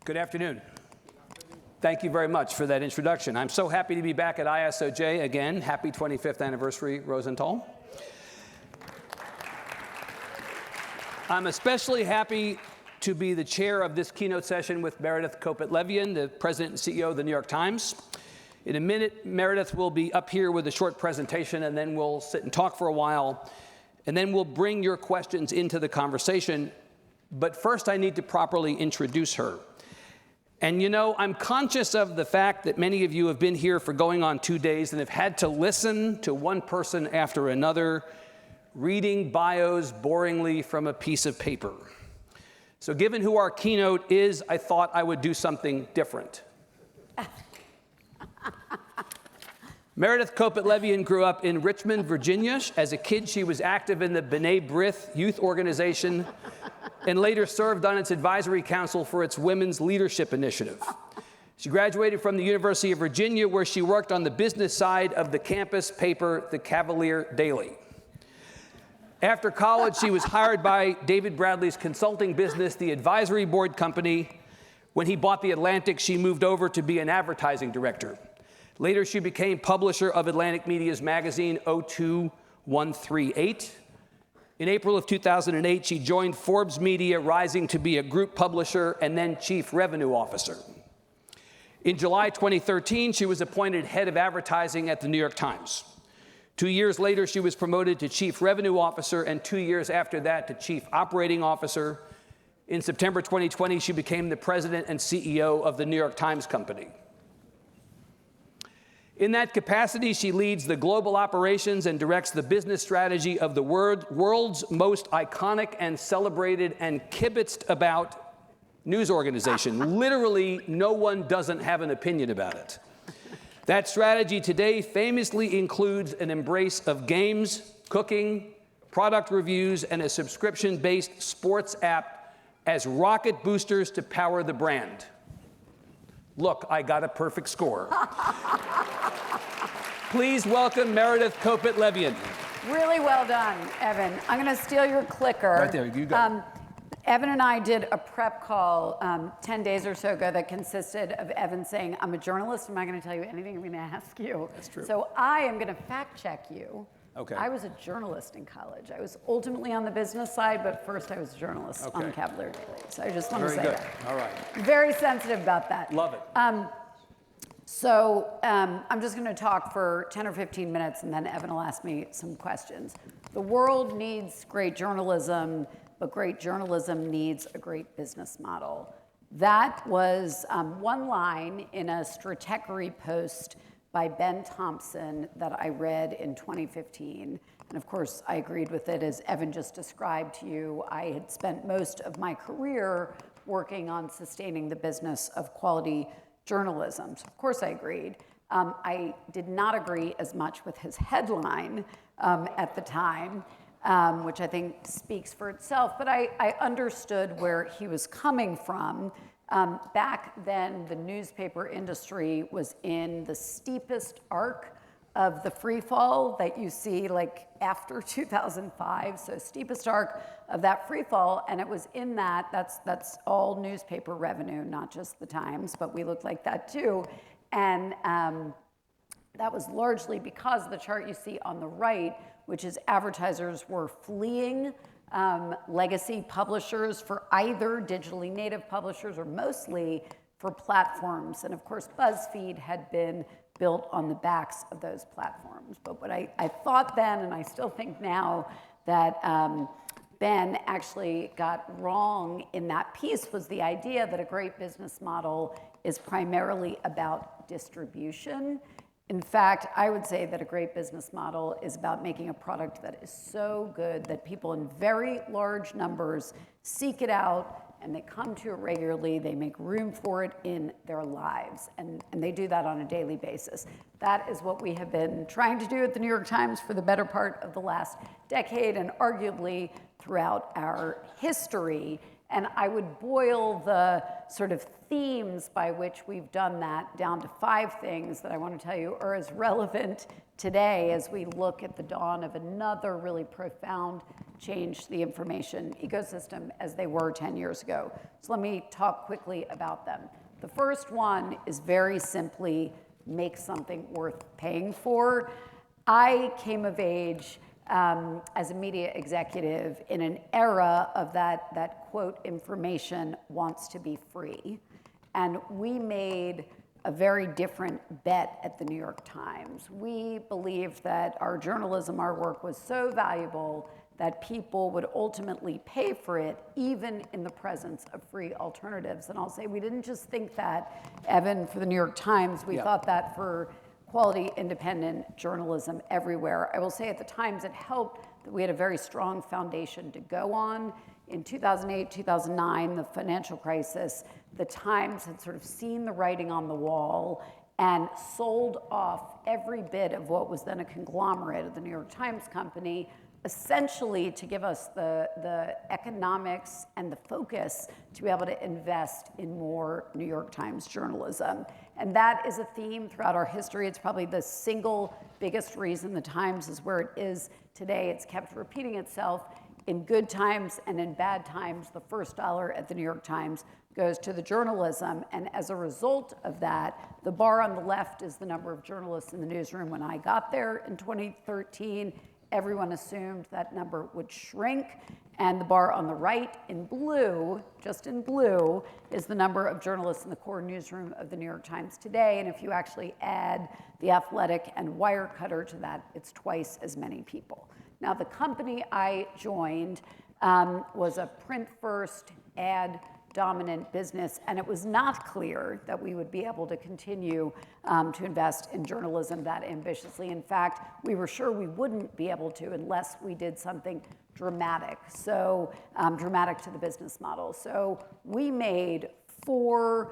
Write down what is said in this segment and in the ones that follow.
Good afternoon. Thank you very much for that introduction. I'm so happy to be back at ISOJ again. Happy 25th anniversary, Rosenthal. I'm especially happy to be the chair of this keynote session with Meredith Kopit Levien, the president and CEO of the New York Times. In a minute, Meredith will be up here with a short presentation, and then we'll sit and talk for a while, and then we'll bring your questions into the conversation. But first, I need to properly introduce her. And you know, I'm conscious of the fact that many of you have been here for going on 2 days and have had to listen to one person after another, reading bios boringly from a piece of paper. So given who our keynote is, I thought I would do something different. Meredith Kopit Levien grew up in Richmond, Virginia. As a kid, she was active in the B'nai B'rith youth organization and later served on its advisory council for its women's leadership initiative. She graduated from the University of Virginia, where she worked on the business side of the campus paper, the Cavalier Daily. After college, she was hired by David Bradley's consulting business, the Advisory Board Company. When he bought The Atlantic, she moved over to be an advertising director. Later, she became publisher of Atlantic Media's magazine 02138. In April of 2008, she joined Forbes Media, rising to be a group publisher and then chief revenue officer. In July 2013, she was appointed head of advertising at the New York Times. 2 years later, she was promoted to chief revenue officer, and 2 years after that to chief operating officer. In September 2020, she became the president and CEO of the New York Times Company. In that capacity, she leads the global operations and directs the business strategy of the world's most iconic and celebrated and kibitzed about news organization. Literally, no one doesn't have an opinion about it. That strategy today famously includes an embrace of games, cooking, product reviews, and a subscription-based sports app as rocket boosters to power the brand. Look, I got a perfect score. Please welcome Meredith Kopit Levien. Really well done, Evan. I'm going to steal your clicker. Right there, you go. Evan and I did a prep call 10 days or so ago that consisted of Evan saying, I'm a journalist, I'm not going to tell you anything I'm going to ask you. That's true. So I am going to fact check you. Okay. I was a journalist in college. I was ultimately on the business side, but first I was a journalist on the Cavalier Daily. So I just want to say Very good. that. All right. Very sensitive about that. Love it. I'm just going to talk for 10 or 15 minutes, and then Evan will ask me some questions. The world needs great journalism, but great journalism needs a great business model. That was one line in a Stratechery post by Ben Thompson that I read in 2015. And of course, I agreed with it. As Evan just described to you, I had spent most of my career working on sustaining the business of quality journalism. So of course I agreed. I did not agree as much with his headline at the time, which I think speaks for itself, but I understood where he was coming from. Back then, the newspaper industry was in the steepest arc of the free fall that you see like after 2005, so steepest arc of that free fall, and it was in that's all newspaper revenue, not just the Times, but we looked like that too. And that was largely because of the chart you see on the right, which is advertisers were fleeing legacy publishers for either digitally native publishers or mostly for platforms. And of course, BuzzFeed had been built on the backs of those platforms. But what I thought then, and I still think now, that Ben actually got wrong in that piece was the idea that a great business model is primarily about distribution. In fact, I would say that a great business model is about making a product that is so good that people in very large numbers seek it out and they come to it regularly, they make room for it in their lives, and they do that on a daily basis. That is what we have been trying to do at the New York Times for the better part of the last decade and arguably throughout our history. And I would boil the sort of themes by which we've done that down to 5 things that I want to tell you are as relevant today as we look at the dawn of another really profound change to the information ecosystem as they were 10 years ago. So let me talk quickly about them. The first one is very simply make something worth paying for. I came of age as a media executive in an era of that quote, information wants to be free. And we made a very different bet at the New York Times. We believed that our journalism, our work was so valuable that people would ultimately pay for it, even in the presence of free alternatives. And I'll say we didn't just think that, Evan, for the New York Times, we thought that for quality independent journalism everywhere. I will say at the Times it helped that we had a very strong foundation to go on. In 2008, 2009, the financial crisis, the Times had sort of seen the writing on the wall and sold off every bit of what was then a conglomerate of the New York Times Company, essentially to give us the economics and the focus to be able to invest in more New York Times journalism. And that is a theme throughout our history. It's probably the single biggest reason the Times is where it is today. It's kept repeating itself. In good times and in bad times, the first dollar at the New York Times goes to the journalism. And as a result of that, the bar on the left is the number of journalists in the newsroom. When I got there in 2013, everyone assumed that number would shrink. And the bar on the right in blue, just in blue, is the number of journalists in the core newsroom of the New York Times today. And if you actually add The Athletic and Wirecutter to that, it's twice as many people. Now, the company I joined was a print-first, ad-dominant business, and it was not clear that we would be able to continue to invest in journalism that ambitiously. In fact, we were sure we wouldn't be able to unless we did something dramatic, so dramatic to the business model. So we made 4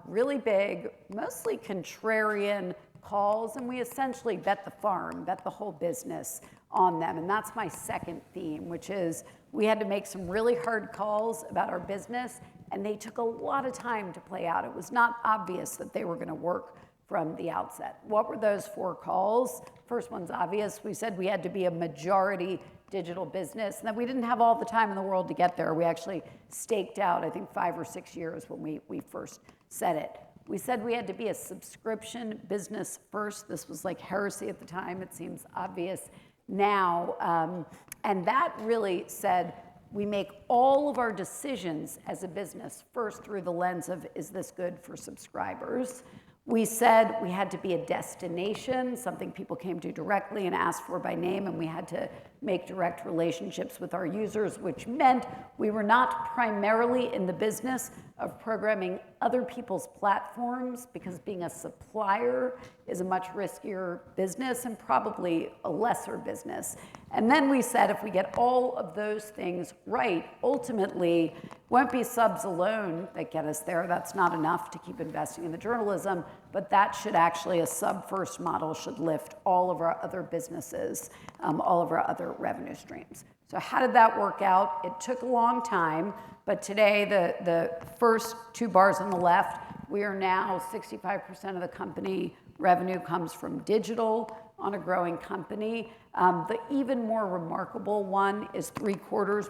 really big, mostly contrarian calls, and we essentially bet the farm, bet the whole business on them. And that's my second theme, which is we had to make some really hard calls about our business, and they took a lot of time to play out. It was not obvious that they were going to work from the outset. What were those 4 calls? First one's obvious. We said we had to be a majority digital business, and that we didn't have all the time in the world to get there. We actually staked out, I think, 5 or 6 years when we first said it. We said we had to be a subscription business first. This was like heresy at the time. It seems obvious now. And that really said we make all of our decisions as a business first through the lens of, is this good for subscribers? We said we had to be a destination, something people came to directly and asked for by name, and we had to make direct relationships with our users, which meant we were not primarily in the business of programming other people's platforms, because being a supplier is a much riskier business and probably a lesser business. And then we said if we get all of those things right, ultimately, it won't be subs alone that get us there. That's not enough to keep investing in the journalism, but that should actually, a sub-first model should lift all of our other businesses, all of our other revenue streams. So how did that work out? It took a long time, but today the first 2 bars on the left, we are now 65% of the company revenue comes from digital on a growing company. The even more remarkable one is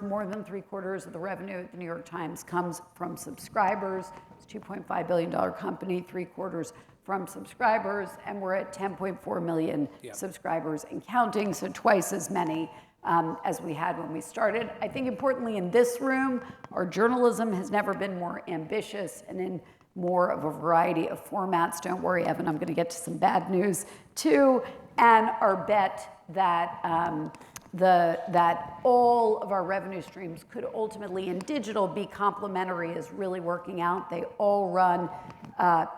more than three quarters of the revenue at the New York Times comes from subscribers. It's a $2.5 billion company, 3/4 from subscribers, and we're at 10.4 million subscribers and counting, so twice as many as we had when we started. I think importantly in this room, our journalism has never been more ambitious and in more of a variety of formats. Don't worry, Evan, I'm going to get to some bad news too. And our bet that that all of our revenue streams could ultimately in digital be complementary is really working out. They all run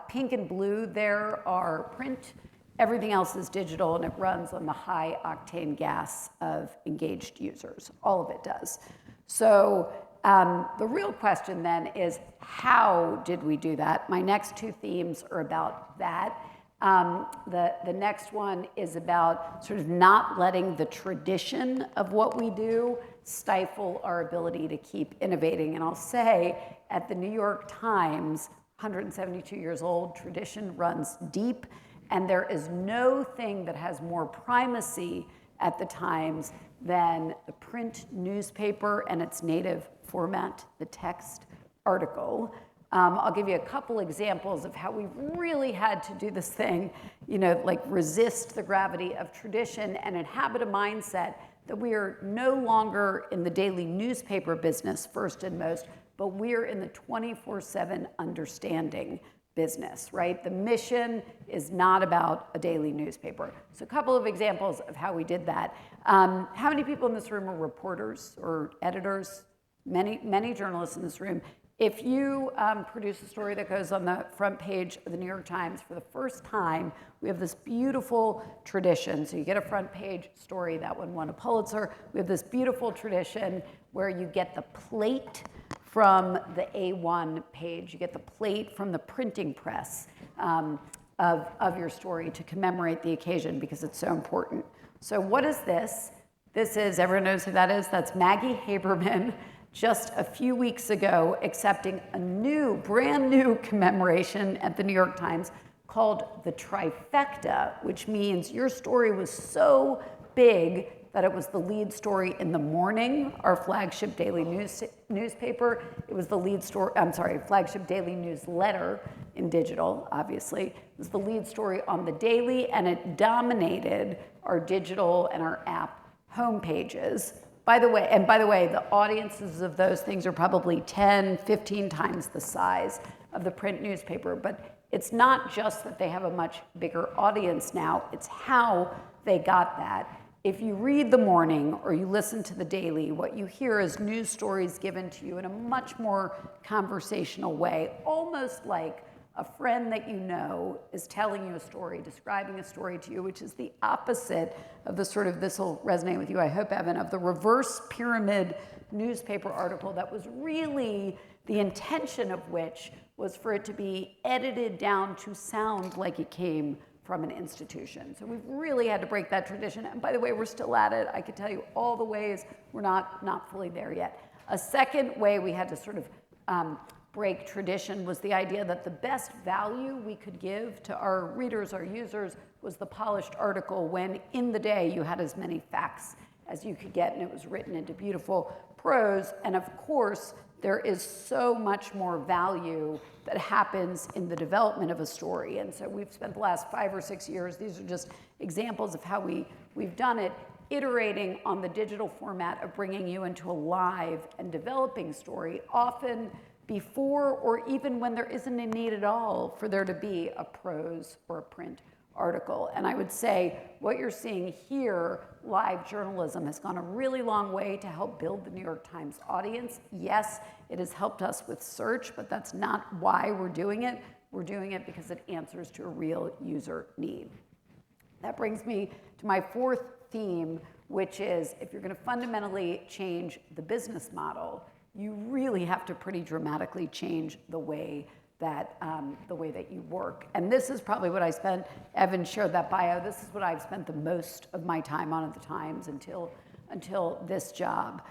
pink and blue there are print. Everything else is digital, and it runs on the high octane gas of engaged users. All of it does. So the real question then is, how did we do that? My next 2 themes are about that. The next one is about sort of not letting the tradition of what we do stifle our ability to keep innovating. And I'll say, at the New York Times, 172 years old, tradition runs deep, and there is no thing that has more primacy at the Times than the print newspaper and its native format, the text article. I'll give you a couple examples of how we really had to do this thing, like resist the gravity of tradition and inhabit a mindset that we are no longer in the daily newspaper business, first and most, but we're in the 24/7 understanding business, right? The mission is not about a daily newspaper. So a couple of examples of how we did that. How many people in this room are reporters or editors? Many journalists in this room. If you produce a story that goes on the front page of the New York Times for the first time, we have this beautiful tradition. So you get a front page story, that one won a Pulitzer. We have this beautiful tradition where you get the plate from the A1 page. You get the plate from the printing press of your story to commemorate the occasion because it's so important. So what is this? This is, everyone knows who that is? That's Maggie Haberman, just a few weeks ago, accepting a brand new commemoration at the New York Times called the trifecta, which means your story was so big that it was the lead story in The Morning, our flagship daily newspaper. It was the lead story, flagship daily newsletter in digital, obviously. It was the lead story on the Daily, and it dominated our digital and our app homepages. By the way, the audiences of those things are probably 10, 15 times the size of the print newspaper. But it's not just that they have a much bigger audience now, it's how they got that. If you read The Morning or you listen to the Daily, what you hear is news stories given to you in a much more conversational way, almost like a friend that you know is telling you a story, describing a story to you, which is the opposite of the sort of, this will resonate with you, I hope, Evan, of the reverse pyramid newspaper article that was really the intention of which was for it to be edited down to sound like it came from an institution. So we've really had to break that tradition. And by the way, we're still at it. I could tell you all the ways we're not fully there yet. A second way we had to sort of break tradition was the idea that the best value we could give to our readers, our users, was the polished article when in the day you had as many facts as you could get and it was written into beautiful prose. And of course, there is so much more value that happens in the development of a story. And so we've spent the last 5 or 6 years, these are just examples of how we've done it, iterating on the digital format of bringing you into a live and developing story, often before or even when there isn't a need at all for there to be a prose or a print article. And I would say what you're seeing here, live journalism, has gone a really long way to help build the New York Times audience. Yes, it has helped us with search, but that's not why we're doing it. We're doing it because it answers to a real user need. That brings me to my fourth theme, which is if you're going to fundamentally change the business model, you really have to pretty dramatically change the way that you work. And this is probably what I spent, Evan shared that bio, this is what I've spent the most of my time on at the Times until this job.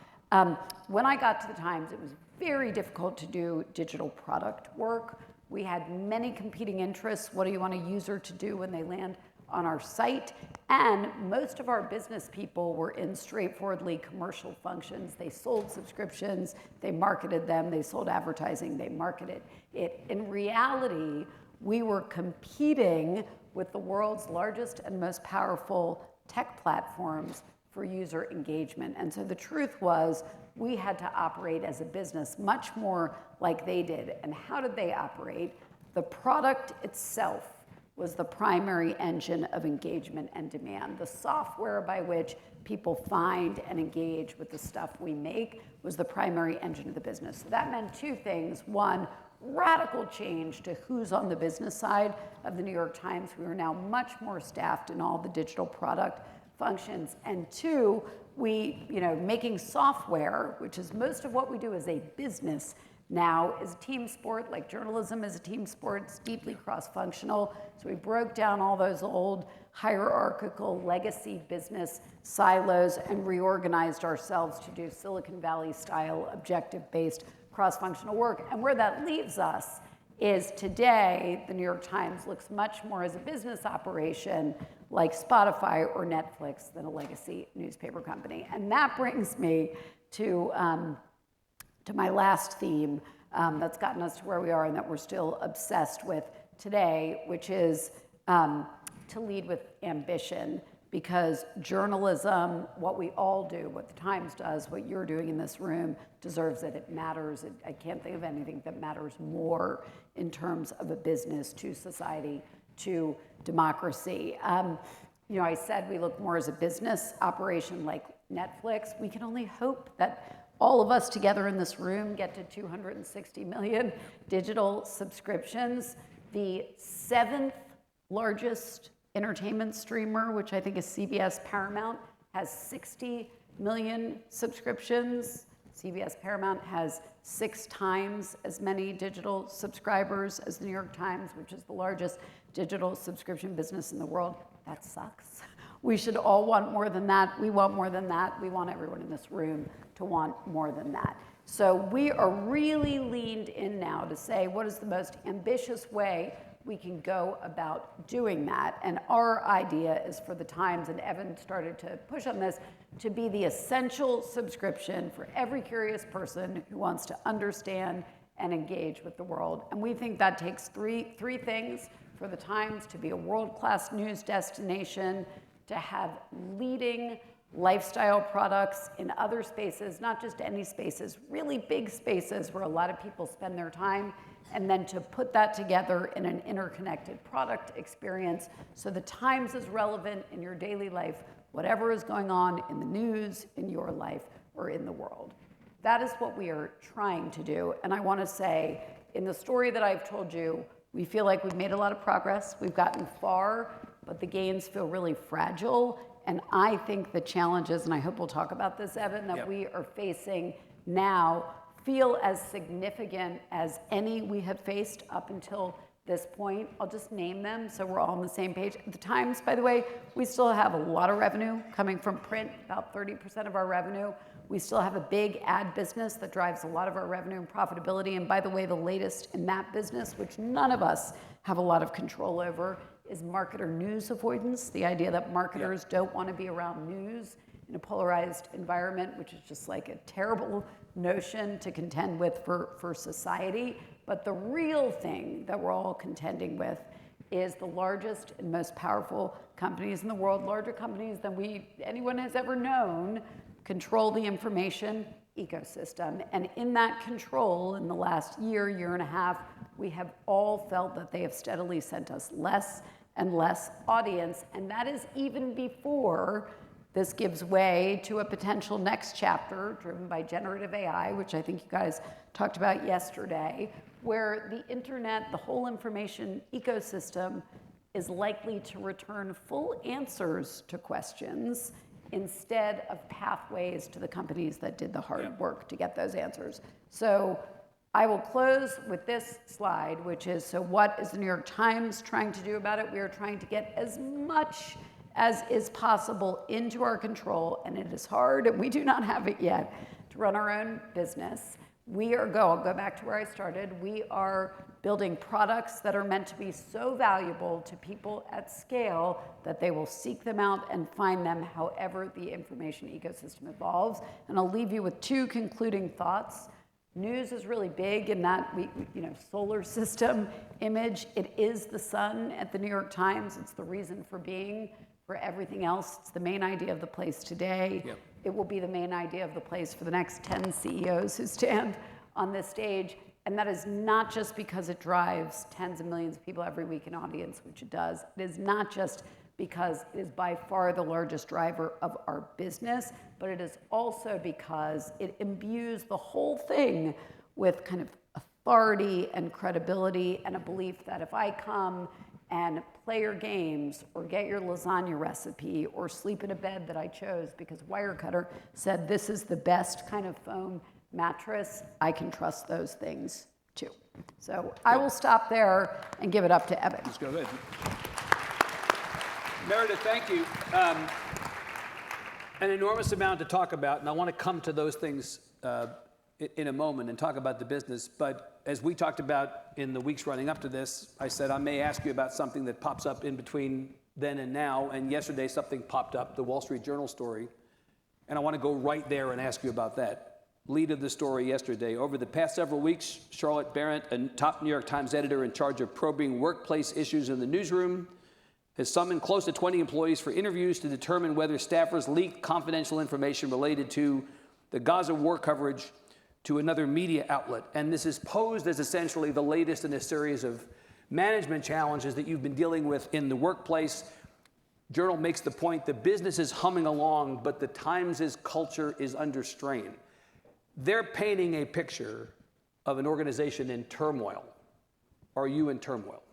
When I got to the Times, it was very difficult to do digital product work. We had many competing interests. What do you want a user to do when they land on our site? And most of our business people were in straightforwardly commercial functions. They sold subscriptions, they marketed them, they sold advertising, they marketed it. In reality, we were competing with the world's largest and most powerful tech platforms for user engagement. And so the truth was, we had to operate as a business much more like they did. And how did they operate? The product itself was the primary engine of engagement and demand. The software by which people find and engage with the stuff we make was the primary engine of the business. So that meant two things. One, radical change to who's on the business side of the New York Times. We are now much more staffed in all the digital product functions. And two, making software, which is most of what we do as a business, now is a team sport, like journalism is a team sport. It's deeply cross-functional. So we broke down all those old hierarchical legacy business silos and reorganized ourselves to do Silicon Valley style, objective-based, cross-functional work. And where that leaves us is today, the New York Times looks much more as a business operation like Spotify or Netflix than a legacy newspaper company. And that brings me to my last theme that's gotten us to where we are and that we're still obsessed with today, which is to lead with ambition. Because journalism, what we all do, what the Times does, what you're doing in this room, deserves it. It matters. I can't think of anything that matters more in terms of a business to society, to democracy. I said we look more as a business operation like Netflix. We can only hope that all of us together in this room get to 260 million digital subscriptions. The 7th largest entertainment streamer, which I think is CBS Paramount, has 60 million subscriptions. CBS Paramount has 6 times as many digital subscribers as the New York Times, which is the largest digital subscription business in the world. That sucks. We should all want more than that. We want more than that. We want everyone in this room to want more than that. So we are really leaned in now to say, what is the most ambitious way we can go about doing that? And our idea is for the Times, and Evan started to push on this, to be the essential subscription for every curious person who wants to understand and engage with the world. And we think that takes three things for the Times to be a world-class news destination, to have leading lifestyle products in other spaces, not just any spaces, really big spaces where a lot of people spend their time, and then to put that together in an interconnected product experience so the Times is relevant in your daily life, whatever is going on in the news, in your life, or in the world. That is what we are trying to do. And I want to say, in the story that I've told you, we feel like we've made a lot of progress. We've gotten far, but the gains feel really fragile. And I think the challenges, and I hope we'll talk about this, Evan, that we are facing now feel as significant as any we have faced up until this point. I'll just name them so we're all on the same page. At the Times, by the way, we still have a lot of revenue coming from print, about 30% of our revenue. We still have a big ad business that drives a lot of our revenue and profitability. And by the way, the latest in that business, which none of us have a lot of control over, is marketer news avoidance, the idea that marketers don't want to be around news in a polarized environment, which is just like a terrible notion to contend with for society. But the real thing that we're all contending with is the largest and most powerful companies in the world, larger companies than anyone has ever known, control the information ecosystem. And in that control, in the last year and a half, we have all felt that they have steadily sent us less and less audience. And that is even before this gives way to a potential next chapter driven by generative AI, which I think you guys talked about yesterday, where the internet, the whole information ecosystem, is likely to return full answers to questions instead of pathways to the companies that did the hard work to get those answers. So I will close with this slide, which is, so what is the New York Times trying to do about it? We are trying to get as much as is possible into our control, and it is hard, and we do not have it yet, to run our own business. I'll go back to where I started. We are building products that are meant to be so valuable to people at scale that they will seek them out and find them however the information ecosystem evolves. And I'll leave you with 2 concluding thoughts. News is really big in that solar system image. It is the sun at the New York Times. It's the reason for being. For everything else, it's the main idea of the place today. Yep. It will be the main idea of the place for the next 10 CEOs who stand on this stage. And that is not just because it drives tens of millions of people every week in audience, which it does. It is not just because it is by far the largest driver of our business, but it is also because it imbues the whole thing with kind of authority and credibility and a belief that if I come and play your games or get your lasagna recipe or sleep in a bed that I chose because Wirecutter said this is the best kind of foam mattress, I can trust those things too. So I will stop there and give it up to Evan. Let's go ahead. Meredith, thank you. An enormous amount to talk about, and I want to come to those things in a moment and talk about the business. But as we talked about in the weeks running up to this, I said I may ask you about something that pops up in between then and now. And yesterday something popped up, the Wall Street Journal story. And I want to go right there and ask you about that. Lead of the story yesterday. Over the past several weeks, Charlotte Barrett, a top New York Times editor in charge of probing workplace issues in the newsroom, has summoned close to 20 employees for interviews to determine whether staffers leaked confidential information related to the Gaza war coverage to another media outlet. And this is posed as essentially the latest in a series of management challenges that you've been dealing with in the workplace. Journal makes the point the business is humming along, but the Times' culture is under strain. They're painting a picture of an organization in turmoil. Are you in turmoil?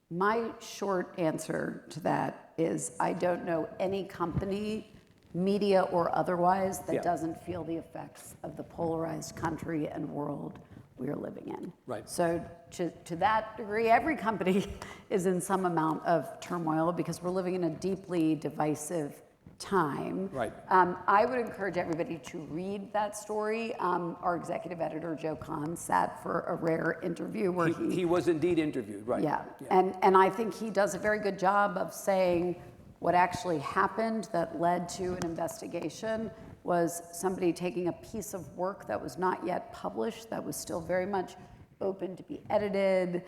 My short answer to that is I don't know any company, media or otherwise, that doesn't feel the effects of the polarized country and world we are living in. Right. So to that degree, every company is in some amount of turmoil because we're living in a deeply divisive time. Right. I would encourage everybody to read that story. Our executive editor, Joe Kahn, sat for a rare interview where he was indeed interviewed, right? Yeah. And I think he does a very good job of saying what actually happened that led to an investigation was somebody taking a piece of work that was not yet published, that was still very much open to be edited.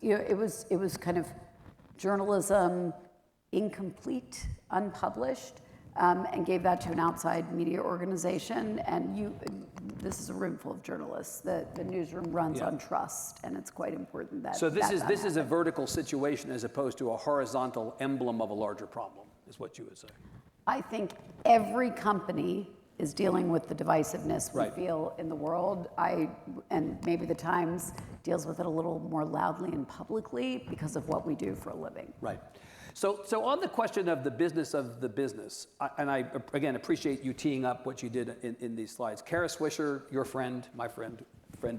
It was kind of journalism incomplete, unpublished, and gave that to an outside media organization. And this is a room full of journalists. The newsroom runs on trust, and it's quite important that. So this is a vertical situation as opposed to a horizontal emblem of a larger problem, is what you would say. I think every company is dealing with the divisiveness we feel in the world. And maybe the Times deals with it a little more loudly and publicly because of what we do for a living. Right. So on the question of the business, and I again appreciate you teeing up what you did in these slides. Kara Swisher, your friend, my friend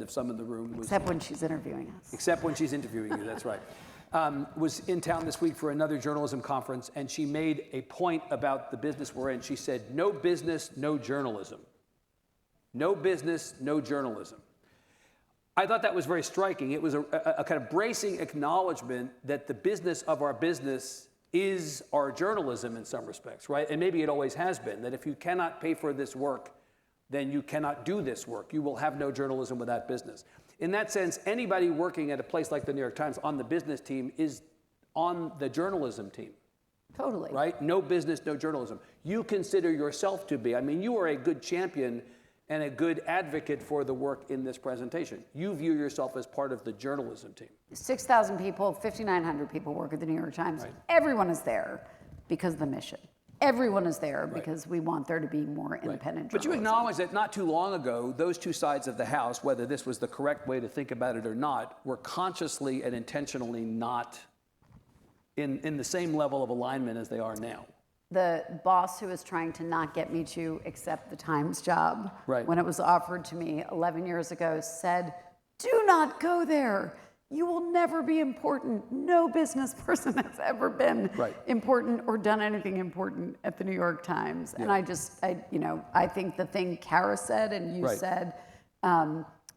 of some in the room. Except when she's interviewing us. Except when she's interviewing you, that's right. Was in town this week for another journalism conference, and she made a point about the business we're in. She said, no business, no journalism. No business, no journalism. I thought that was very striking. It was a kind of bracing acknowledgement that the business of our business is our journalism in some respects, right? And maybe it always has been, that if you cannot pay for this work, then you cannot do this work. You will have no journalism without business. In that sense, anybody working at a place like the New York Times on the business team is on the journalism team. Totally. Right? No business, no journalism. You consider yourself to be. I mean, you are a good champion and a good advocate for the work in this presentation. You view yourself as part of the journalism team. 6,000 people, 5,900 people work at the New York Times. Right. Everyone is there because of the mission. Everyone is there because we want there to be more independent journalism. But you acknowledge that not too long ago, those two sides of the house, whether this was the correct way to think about it or not, were consciously and intentionally not in the same level of alignment as they are now. The boss who was trying to not get me to accept the Times job when it was offered to me 11 years ago said, do not go there. You will never be important. No business person has ever been important or done anything important at the New York Times. Yeah. And I think the thing Kara said and you said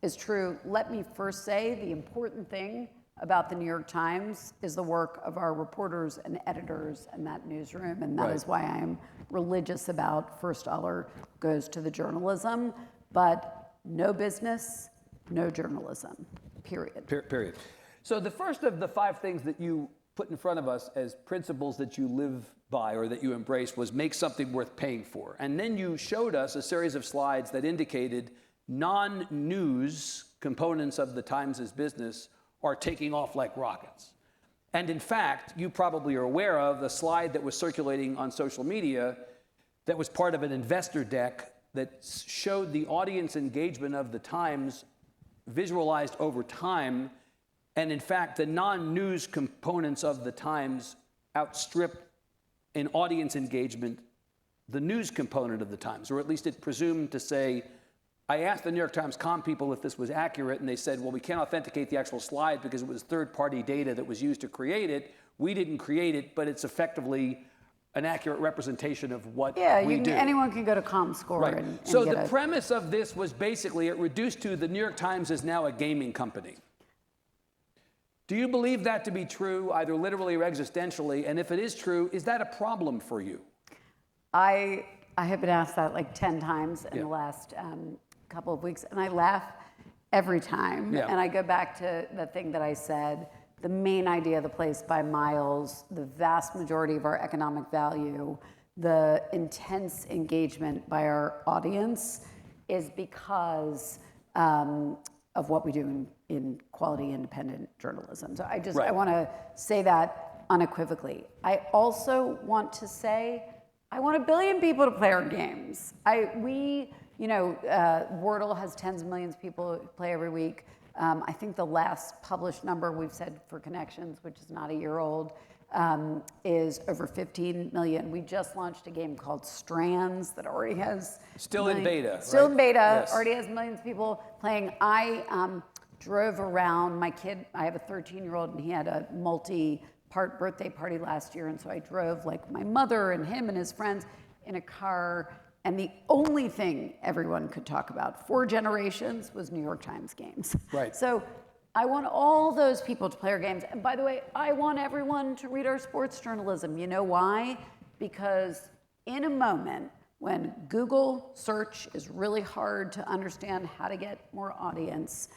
is true. Let me first say the important thing about the New York Times is the work of our reporters and editors in that newsroom. And that is why I am religious about first dollar goes to the journalism. But no business, no journalism. Period. Period. So the first of the 5 things that you put in front of us as principles that you live by or that you embrace was make something worth paying for. And then you showed us a series of slides that indicated non-news components of the Times' business are taking off like rockets. And in fact, you probably are aware of the slide that was circulating on social media that was part of an investor deck that showed the audience engagement of the Times visualized over time, and in fact, the non-news components of the Times outstrip in audience engagement the news component of the Times, or at least it presumed to say, I asked the New York Times comm people if this was accurate, and they said, well, we can't authenticate the actual slide because it was third-party data that was used to create it. We didn't create it, but it's effectively an accurate representation of what we do. Anyone can go to ComScore and so get the premise of this was basically it reduced to the New York Times is now a gaming company. Do you believe that to be true, either literally or existentially? And if it is true, is that a problem for you? I have been asked that like 10 times in the last couple of weeks, and I laugh every time. Yeah. And I go back to the thing that I said, the main idea of the place by miles, the vast majority of our economic value, the intense engagement by our audience is because of what we do in quality independent journalism. So I want to say that unequivocally. I also want to say, I want 1 billion people to play our games. Wordle has tens of millions of people who play every week. I think the last published number we've said for Connections, which is not a year old, is over 15 million. We just launched a game called Strands that already has in beta. Still in beta, Yes. already has millions of people playing. I drove around, my kid, I have a 13-year-old, and he had a multi-part birthday party last year, and so I drove like my mother and him and his friends in a car, and the only thing everyone could talk about for generations was New York Times games. Right. So I want all those people to play our games. And by the way, I want everyone to read our sports journalism. You know why? Because in a moment when Google search is really hard to understand how to get more audience,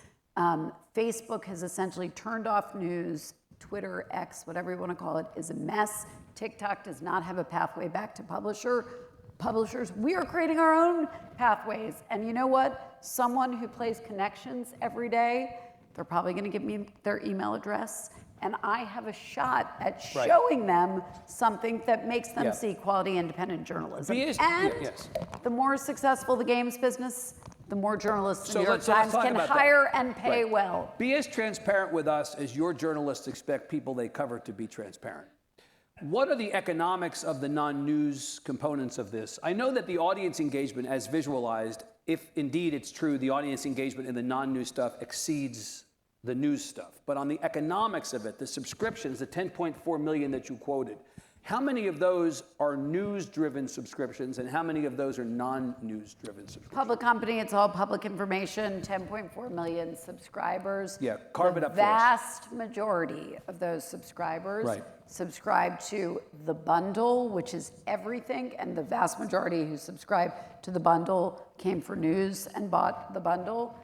Facebook has essentially turned off news, Twitter, X, whatever you want to call it, is a mess. TikTok does not have a pathway back to publishers. We are creating our own pathways. And you know what? Someone who plays Connections every day, they're probably going to give me their email address. And I have a shot at showing them something that makes them see quality independent journalism. The more successful the games business, the more journalists the New York Times can hire and pay well. Be as transparent with us as your journalists expect people they cover to be transparent. What are the economics of the non-news components of this? I know that the audience engagement as visualized, if indeed it's true, the audience engagement in the non-news stuff exceeds the news stuff. But on the economics of it, the subscriptions, the 10.4 million that you quoted, how many of those are news-driven subscriptions and how many of those are non-news-driven subscriptions? Public company, it's all public information, 10.4 million subscribers. Yeah, carve it up for us. The vast majority of those subscribers subscribe to the bundle, which is everything, and the vast majority who subscribe to the bundle came for news and bought the bundle,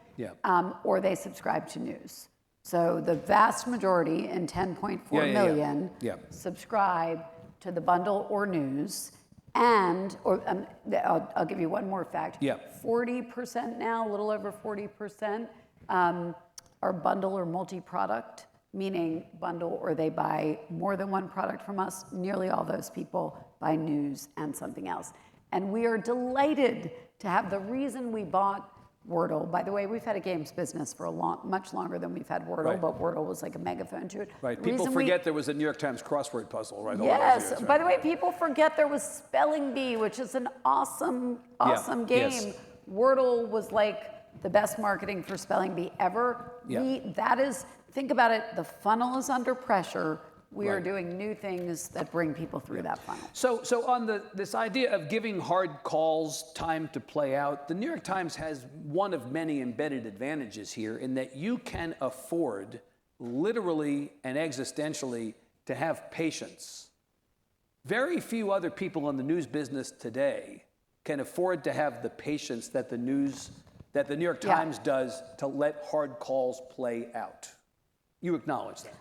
or they subscribe to news. So the vast majority in 10.4 million subscribe to the bundle or news, and I'll give you one more fact. 40% now, a little over 40%, are bundle or multi-product, meaning bundle or they buy more than one product from us. Nearly all those people buy news and something else. And we are delighted to have the reason we bought Wordle. By the way, we've had a games business for much longer than we've had Wordle, but Wordle was like a megaphone to it. Right. People forget there was a New York Times crossword puzzle, right? Yes. By the way, people forget there was Spelling Bee, which is an awesome game. Yes. Wordle was like the best marketing for Spelling Bee ever. Think about it, the funnel is under pressure. We are doing new things that bring people through that funnel. So on this idea of giving hard calls time to play out, the New York Times has one of many embedded advantages here in that you can afford, literally and existentially, to have patience. Very few other people in the news business today can afford to have the patience that the New York Times does to let hard calls play out. You acknowledge that.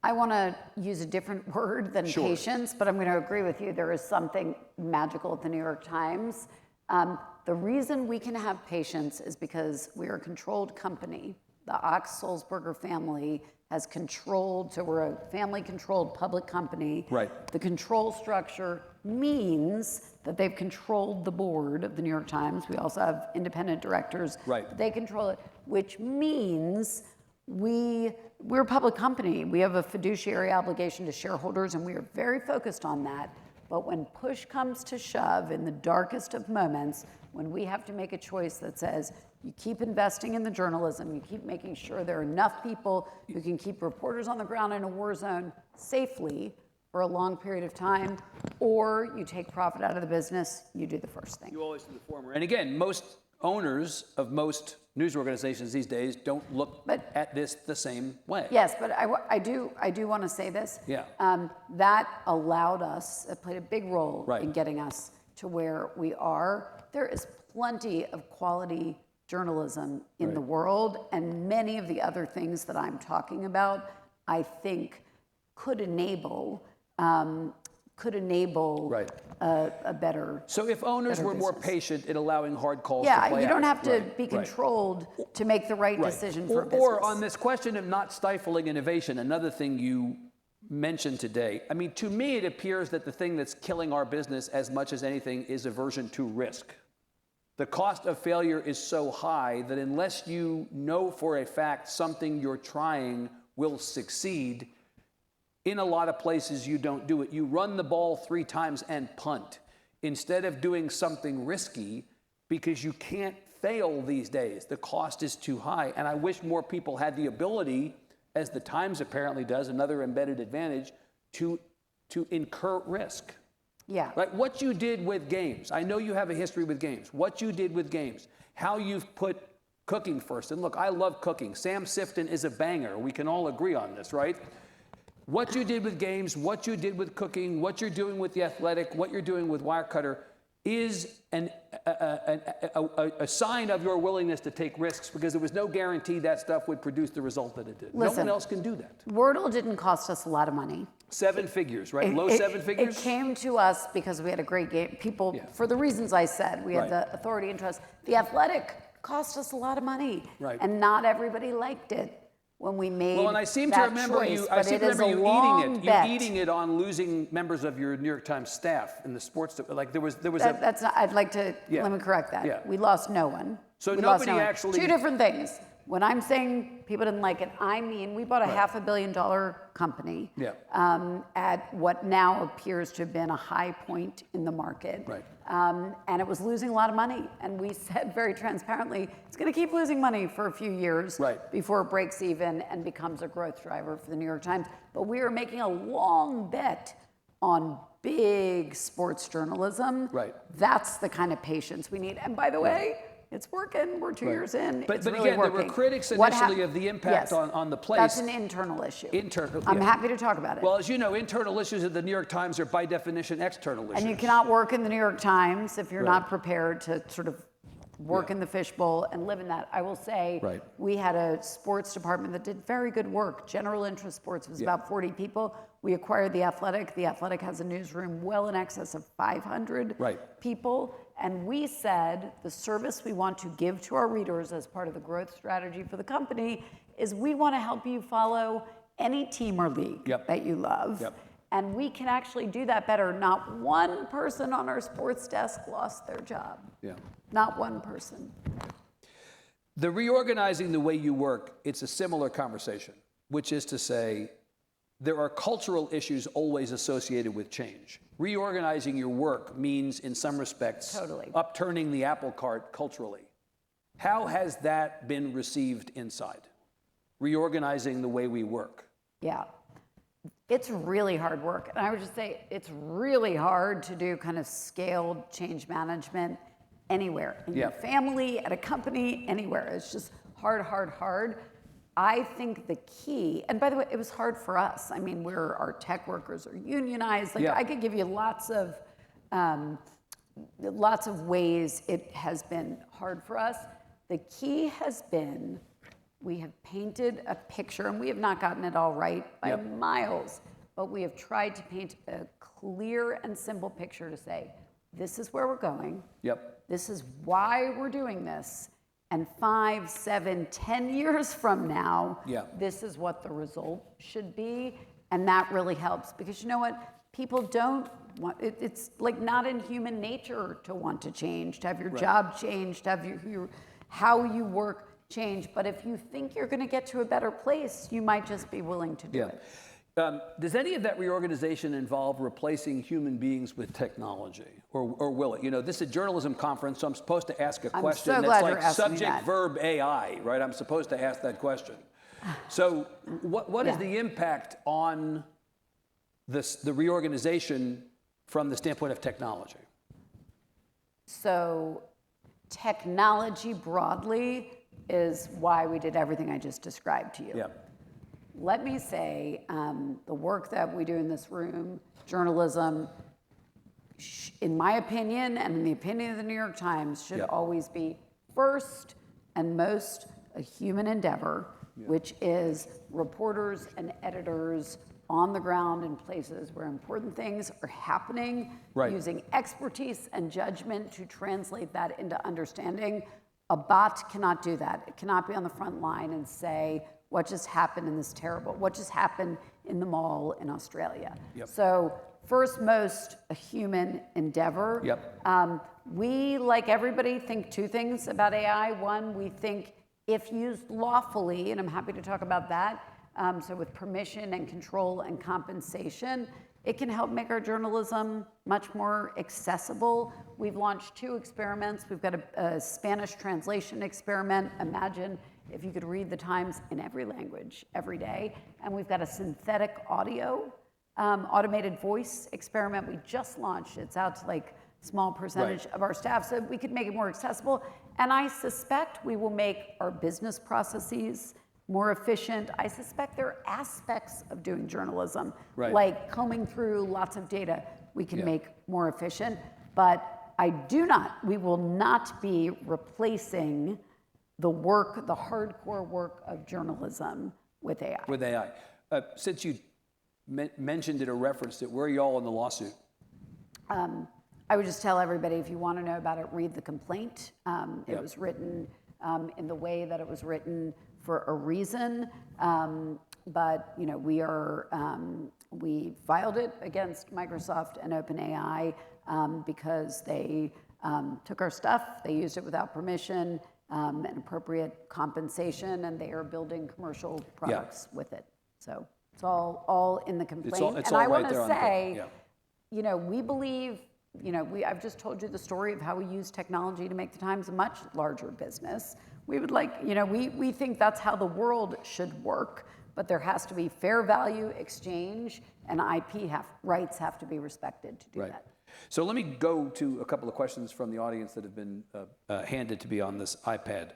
I want to use a different word than patience, but I'm going to agree with you. There is something magical at the New York Times. The reason we can have patience is because we are a controlled company. The Ox-Sulzberger family has controlled, so we're a family-controlled public company. Right. The control structure means that they've controlled the board of the New York Times. We also have independent directors. Right. They control it, which means we're a public company. We have a fiduciary obligation to shareholders, and we are very focused on that. But when push comes to shove in the darkest of moments, when we have to make a choice that says, you keep investing in the journalism, you keep making sure there are enough people who can keep reporters on the ground in a war zone safely for a long period of time, or you take profit out of the business, you do the first thing. You always do the former. And again, most owners of most news organizations these days don't look at this the same way. Yes, but I do want to say this. Yeah. That allowed us, it played a big role Right. in getting us to where we are. There is plenty of quality journalism in the world, and many of the other things that I'm talking about, I think, could enable a better. So if owners were more patient in allowing hard calls to play you don't out. have to be controlled to make the right decision for a business. Or on this question of not stifling innovation, another thing you mentioned today. I mean, to me, it appears that the thing that's killing our business as much as anything is aversion to risk. The cost of failure is so high that unless you know for a fact something you're trying will succeed, in a lot of places you don't do it. You run the ball 3 times and punt instead of doing something risky because you can't fail these days. The cost is too high. And I wish more people had the ability, as the Times apparently does, another embedded advantage, to incur risk. Yeah. Like what you did with games. I know you have a history with games. What you did with games. How you've put cooking first. And look, I love cooking. Sam Sifton is a banger. We can all agree on this, right? What you did with games, what you did with cooking, what you're doing with The Athletic, what you're doing with Wirecutter is a sign of your willingness to take risks, because there was no guarantee that stuff would produce the result that it did. Listen, no one else can do that. Wordle didn't cost us a lot of money. 7 figures, right? Low 7 figures? It came to us because we had a great game. People, for the reasons I said, we had the authority and trust. The Athletic cost us a lot of money. Right. And not everybody liked it when we made Well, and I seem to remember choice, you. but I seem it to is remember a you long eating it. bet. You eating it on losing members of your New York Times staff in the sports. Like there was That's not, I'd like to, let me correct that. Yeah. We lost no one. So We nobody lost no one. actually- 2 different things. When I'm saying people didn't like it, I mean we bought a $500 million company at what now appears to have been a high point in the market. Right. And it was losing a lot of money. And we said very transparently, it's going to keep losing money for a few years before it breaks even and becomes a growth driver for the New York Times. But we are making a long bet on big sports journalism. Right. That's the kind of patience we need. And by the way, it's working. We're 2 years in. But it's again, really there were working. critics initially of the impact on the place. That's an internal issue. I'm happy to talk about it. Well, as you know, internal issues at the New York Times are by definition external issues. And you cannot work in the New York Times if you're not prepared to sort of work in the fishbowl and live in that. I will say we had a sports department that did very good work. General interest sports was about 40 people. We acquired The Athletic. The Athletic has a newsroom well in excess of 500 people. And we said the service we want to give to our readers as part of the growth strategy for the company is we want to help you follow any team or league that you love. And we can actually do that better. Not one person on our sports desk lost their job. Not one person. The reorganizing the way you work, it's a similar conversation, which is to say, there are cultural issues always associated with change. Reorganizing your work means, in some respects, upturning the apple cart culturally. How has that been received inside? Reorganizing the way we work. Yeah. It's really hard work. And I would just say it's really hard to do kind of scaled change management anywhere. In your family, at a company, anywhere. It's just hard, hard, hard. I think the key, and by the way, it was hard for us. I mean, our tech workers are unionized. Like I could give you lots of ways it has been hard for us. The key has been we have painted a picture, and we have not gotten it all right by miles, but we have tried to paint a clear and simple picture to say, this is where we're going. This is why we're doing this. And 5, 7, 10 years from now, this is what the result should be. And that really helps, because you know what? People don't want, it's like not in human nature to want to change, to have your job change, to have how you work change. But if you think you're going to get to a better place, you might just be willing to do it. Does any of that reorganization involve replacing human beings with technology, or will it? You know, this is a journalism conference, so I'm supposed to ask a question so that's glad like you're asking me subject, that. verb, AI, right? I'm supposed to ask that question. So what is Yeah. the impact on the reorganization from the standpoint of technology? So technology broadly is why we did everything I just described to you. Yeah. Let me say, the work that we do in this room, journalism, in my opinion, and in the opinion of the New York Times, should always be first and most a human endeavor, which is reporters and editors on the ground in places where important things are happening, using expertise and judgment to translate that into understanding. A bot cannot do that. It cannot be on the front line and say, what just happened in this what just happened in the mall in Australia. So first most a human endeavor. We, like everybody, think two things about AI. One, we think if used lawfully, and I'm happy to talk about that, so with permission and control and compensation, it can help make our journalism much more accessible. We've launched 2 experiments. We've got a Spanish translation experiment. Imagine if you could read the Times in every language every day. And we've got a synthetic audio, automated voice experiment we just launched. It's out to like small percentage of our staff, so we could make it more accessible. And I suspect we will make our business processes more efficient. I suspect there are aspects of doing journalism, like combing through lots of data, we can make more efficient. But we will not be replacing the work, the hardcore work of journalism with AI. With AI. Since you mentioned it or referenced it, where are y'all in the lawsuit? I would just tell everybody, if you want to know about it, read the complaint. It was written in the way that it was written for a reason. But you know, we filed it against Microsoft and OpenAI because they took our stuff, they used it without permission, and appropriate compensation, and they are building commercial products with it. So it's all in the complaint. It's and all I right want there to on the say, you know, we believe, you know, I've just told you the story of how we use technology to make the Times a much larger business. We would like, you know, we think that's how the world should work, but there has to be fair value exchange, and IP rights have to be respected to do that. So let me go to a couple of questions from the audience that have been handed to me on this iPad.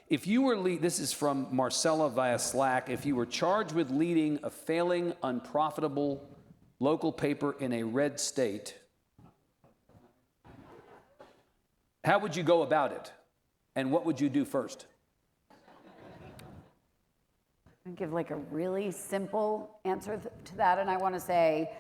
If you were this is from Marcella via Slack. If you were charged with leading a failing, unprofitable local paper in a red state, how would you go about it? And what would you do first? I give like a really simple answer to that, and I want to say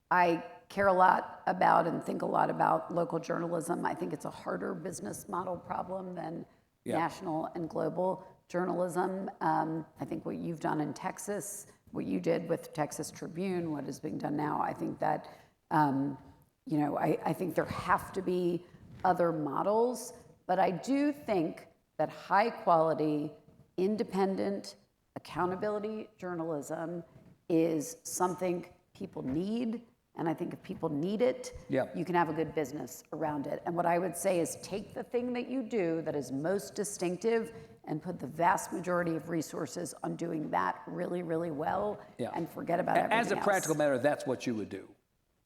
I care a lot about and think a lot about local journalism. I think it's a harder business model problem than national and global journalism. I think what you've done in Texas, what you did with Texas Tribune, what is being done now, I think that, you know, I think there have to be other models, but I do think that high quality, independent, accountability journalism is something people need. And I think if people need it, you can have a good business around it. And what I would say is take the thing that you do that is most distinctive and put the vast majority of resources on doing that really, really well and forget about everything else. As a practical matter, that's what you would do.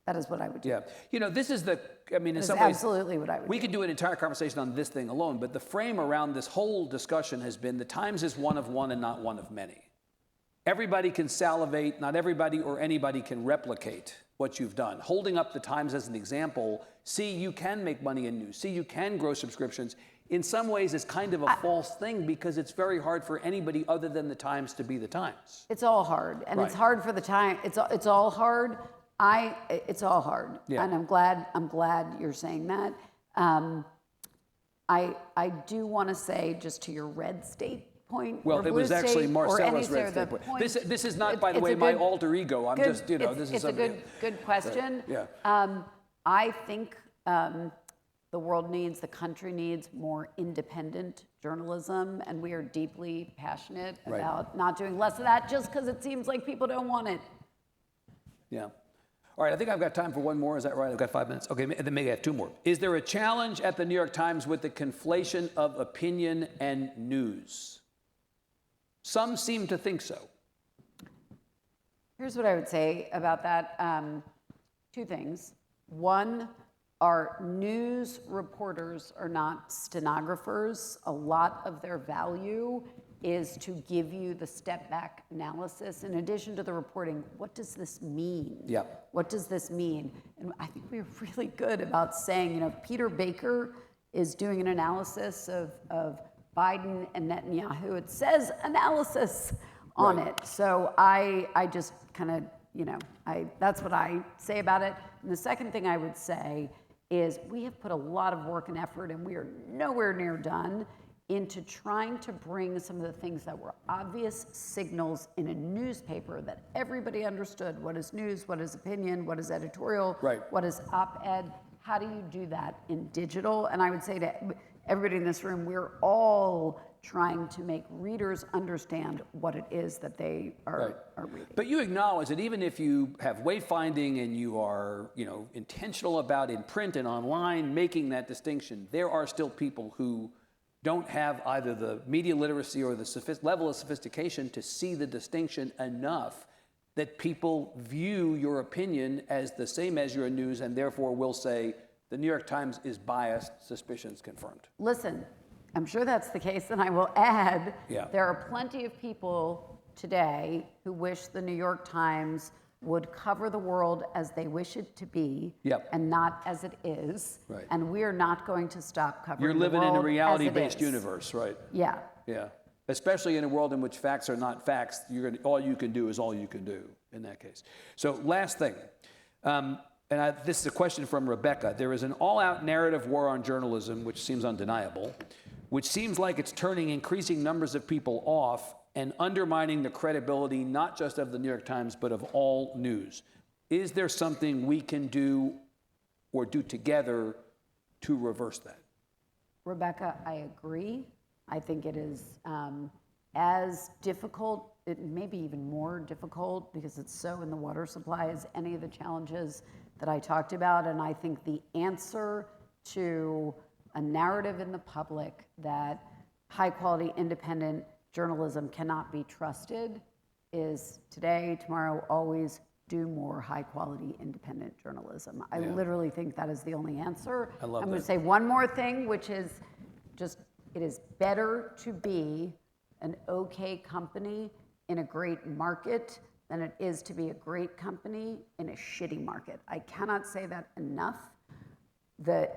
That is what I would do. Yeah. You know, this is I mean, in some ways, ways, absolutely what I would do. We could do an entire conversation on this thing alone, but the frame around this whole discussion has been the Times is one of one and not one of many. Everybody can salivate, not everybody or anybody can replicate what you've done. Holding up the Times as an example, see, you can make money in news, see, you can grow subscriptions, in some ways is kind of a false thing because it's very hard for anybody other than the Times to be the Times. It's all hard, and it's hard for the Times. It's all hard. It's all hard, and I'm glad you're saying that. I do want to say, just to your red state point. Well, it was actually Marcella's red state point. This is not, by the way, my alter ego. I'm just, you know, this is something. It's a good question. I think the world needs, the country needs more independent journalism, and we are deeply passionate about not doing less of that just because it seems like people don't want it. Yeah. All right, I think I've got time for one more. Is that right? I've got 5 minutes. Okay, then maybe I have two more. Is there a challenge at the New York Times with the conflation of opinion and news? Some seem to think so. Here's what I would say about that. Two things. One, our news reporters are not stenographers. A lot of their value is to give you the step back analysis. In addition to the reporting, what does this mean? Yeah. What does this mean? And I think we're really good about saying, you know, Peter Baker is doing an analysis of Biden and Netanyahu. It says analysis on Right. it. So I just kind of, you know, that's what I say about it. And the second thing I would say is we have put a lot of work and effort, and we are nowhere near done, into trying to bring some of the things that were obvious signals in a newspaper that everybody understood. What is news? What is opinion? What is editorial? Right. What is op-ed? How do you do that in digital? And I would say to everybody in this room, we're all trying to make readers understand what it is that they are reading. But you acknowledge that even if you have wayfinding and you are, you know, intentional about in print and online making that distinction, there are still people who don't have either the media literacy or the level of sophistication to see the distinction enough that people view your opinion as the same as your news and therefore will say the New York Times is biased, suspicions confirmed. Listen, I'm sure that's the case, and I will add, there are plenty of people today who wish the New York Times would cover the world as they wish it to be, and not as it is. Right. And we are not going to stop covering You're the living world in a reality-based as it is. universe, right? Yeah. Yeah. Especially in a world in which facts are not facts, all you can do is all you can do in that case. So last thing, this is a question from Rebecca. There is an all-out narrative war on journalism, which seems undeniable, which seems like it's turning increasing numbers of people off and undermining the credibility not just of the New York Times, but of all news. Is there something we can do or do together to reverse that? Rebecca, I agree. I think it is as difficult, it may be even more difficult because it's so in the water supply as any of the challenges that I talked about. And I think the answer to a narrative in the public that high quality independent journalism cannot be trusted is today, tomorrow, always do more high quality independent journalism. I literally think that is the only answer. I love I'm that. going to say one more thing, which is just, it is better to be an okay company in a great market than it is to be a great company in a shitty market. I cannot say that enough.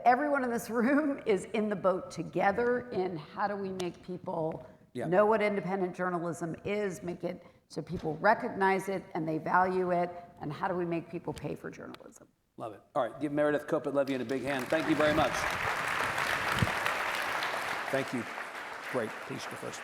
Everyone in this room is in the boat together in how do we make people know what independent journalism is, make it so people recognize it and they value it, and how do we make people pay for journalism? Love it. All right, give Meredith Kopit Levien a big hand. Thank you very much. Thank you. Great. Please go first.